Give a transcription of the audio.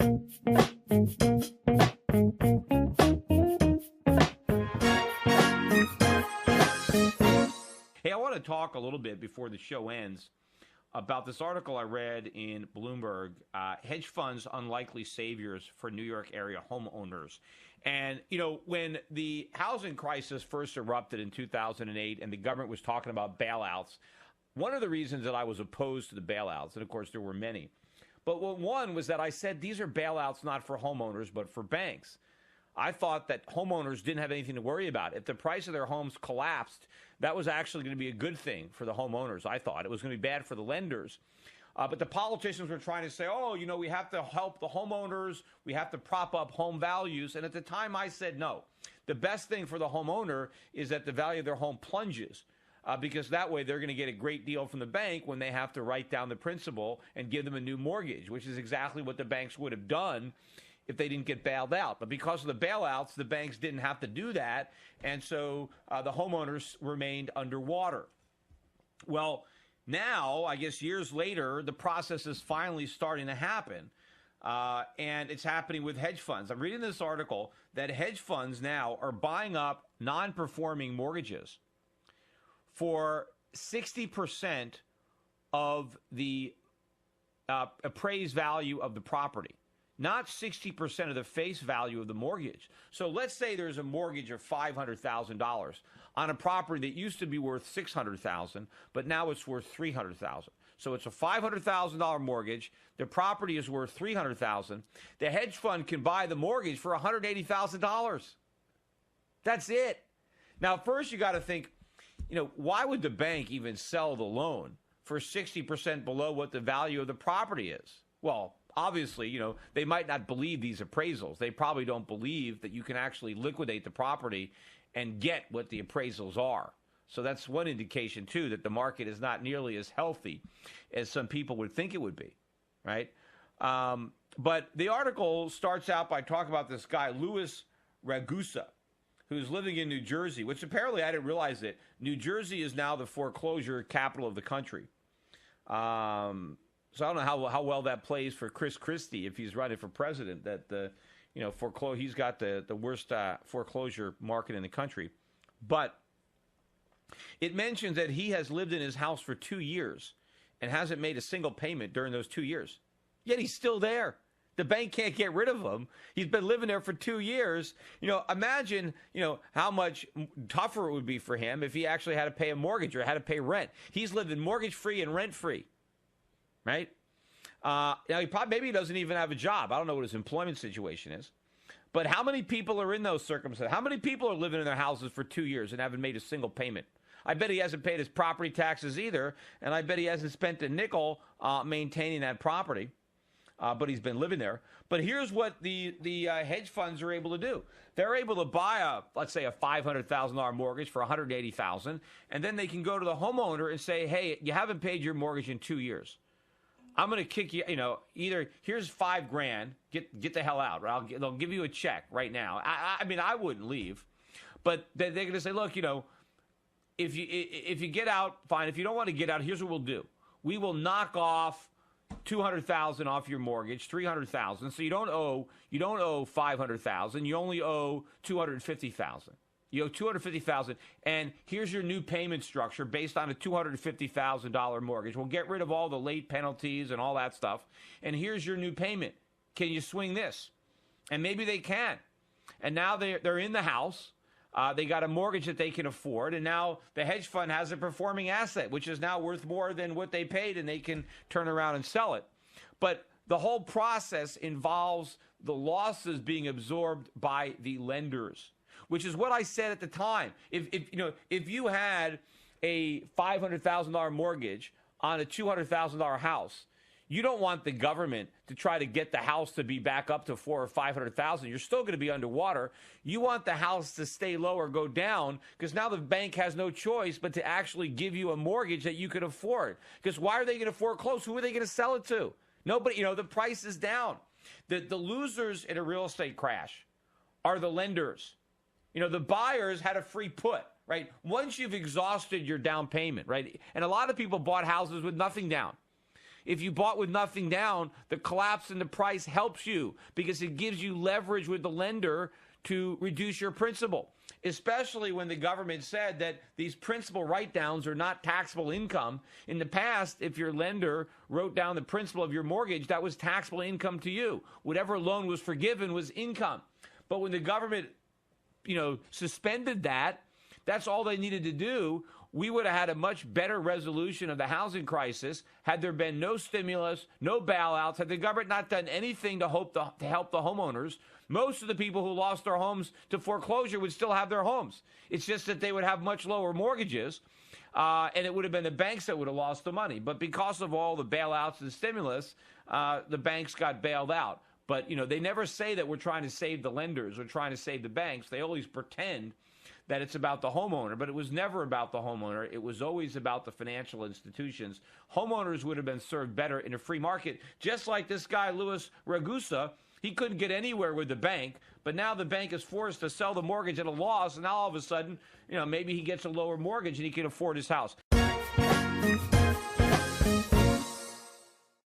Hey, I want to talk a little bit before the show ends about this article I read in Bloomberg, hedge funds unlikely saviors for New York area homeowners. And, you know, when the housing crisis first erupted in 2008 and the government was talking about bailouts, one of the reasons that I was opposed to the bailouts, and of course there were many, but one was that I said these are bailouts not for homeowners but for banks. I thought that homeowners didn't have anything to worry about. If the price of their homes collapsed, that was actually going to be a good thing for the homeowners, I thought. It was going to be bad for the lenders. But the politicians were trying to say, oh, you know, we have to help the homeowners. We have to prop up home values. And at the time I said no. The best thing for the homeowner is that the value of their home plunges. Because that way they're going to get a great deal from the bank when they have to write down the principal and give them a new mortgage, which is exactly what the banks would have done if they didn't get bailed out. But because of the bailouts, the banks didn't have to do that, and so the homeowners remained underwater. Well, now, I guess years later, the process is finally starting to happen, and it's happening with hedge funds. I'm reading this article that hedge funds now are buying up non-performing mortgages for 60% of the appraised value of the property. Not 60% of the face value of the mortgage. So let's say there's a mortgage of $500,000 on a property that used to be worth $600,000, but now it's worth $300,000. So it's a $500,000 mortgage. The property is worth $300,000. The hedge fund can buy the mortgage for $180,000. That's it. Now, first you got to think, you know, why would the bank even sell the loan for 60% below what the value of the property is? Well, obviously, you know, they might not believe these appraisals. They probably don't believe that you can actually liquidate the property and get what the appraisals are. So that's one indication, too, that the market is not nearly as healthy as some people would think it would be, right? But the article starts out by talking about this guy, Louis Ragusa, who's living in New Jersey, which apparently I didn't realize that New Jersey is now the foreclosure capital of the country. So I don't know how well that plays for Chris Christie if he's running for president. That he's got the worst foreclosure market in the country. But it mentions that he has lived in his house for 2 years and hasn't made a single payment during those 2 years. Yet he's still there. The bank can't get rid of him. He's been living there for 2 years. You know, imagine, you know, how much tougher it would be for him if he actually had to pay a mortgage or had to pay rent. He's living mortgage-free and rent-free. Right? Now, maybe he doesn't even have a job. I don't know what his employment situation is. But how many people are in those circumstances? How many people are living in their houses for 2 years and haven't made a single payment? I bet he hasn't paid his property taxes either, and I bet he hasn't spent a nickel maintaining that property, but he's been living there. But here's what the hedge funds are able to do. They're able to buy let's say a $500,000 mortgage for $180,000, and then they can go to the homeowner and say, hey, you haven't paid your mortgage in 2 years. I'm going to kick you, either here's $5,000, get the hell out, right? They'll give you a check right now. I mean, I wouldn't leave, but they're going to say, look, if you get out, fine. If you don't want to get out, here's what we'll do. We will knock off $200,000 off your mortgage, $300,000. So you don't owe $500,000. You only owe $250,000. You owe $250,000, and here's your new payment structure based on a $250,000 mortgage. We'll get rid of all the late penalties and all that stuff, and here's your new payment. Can you swing this? And maybe they can. And now they're in the house. They got a mortgage that they can afford, and now the hedge fund has a performing asset, which is now worth more than what they paid, and they can turn around and sell it. But the whole process involves the losses being absorbed by the lenders, which is what I said at the time. If you had a $500,000 mortgage on a $200,000 house, you don't want the government to try to get the house to be back up to $400,000 or $500,000. You're still going to be underwater. You want the house to stay low or go down, because now the bank has no choice but to actually give you a mortgage that you can afford. Because why are they going to foreclose? Who are they going to sell it to? Nobody. The price is down. The losers in a real estate crash are the lenders. The buyers had a free put, right? Once you've exhausted your down payment, right? And a lot of people bought houses with nothing down. if you bought with nothing down, the collapse in the price helps you because it gives you leverage with the lender to reduce your principal, especially when the government said that these principal write-downs are not taxable income. In the past, if your lender wrote down the principal of your mortgage, that was taxable income to you. Whatever loan was forgiven was income. But when the government, suspended that, that's all they needed to do. We would have had a much better resolution of the housing crisis had there been no stimulus, no bailouts, had the government not done anything to help the homeowners. Most of the people who lost their homes to foreclosure would still have their homes. It's just that they would have much lower mortgages, and it would have been the banks that would have lost the money. But because of all the bailouts and stimulus, the banks got bailed out. But, they never say that we're trying to save the lenders or trying to save the banks. They always pretend that it's about the homeowner, but it was never about the homeowner. It was always about the financial institutions. Homeowners would have been served better in a free market, just like this guy, Louis Ragusa. He couldn't get anywhere with the bank, but now the bank is forced to sell the mortgage at a loss, and now all of a sudden, maybe he gets a lower mortgage and he can afford his house.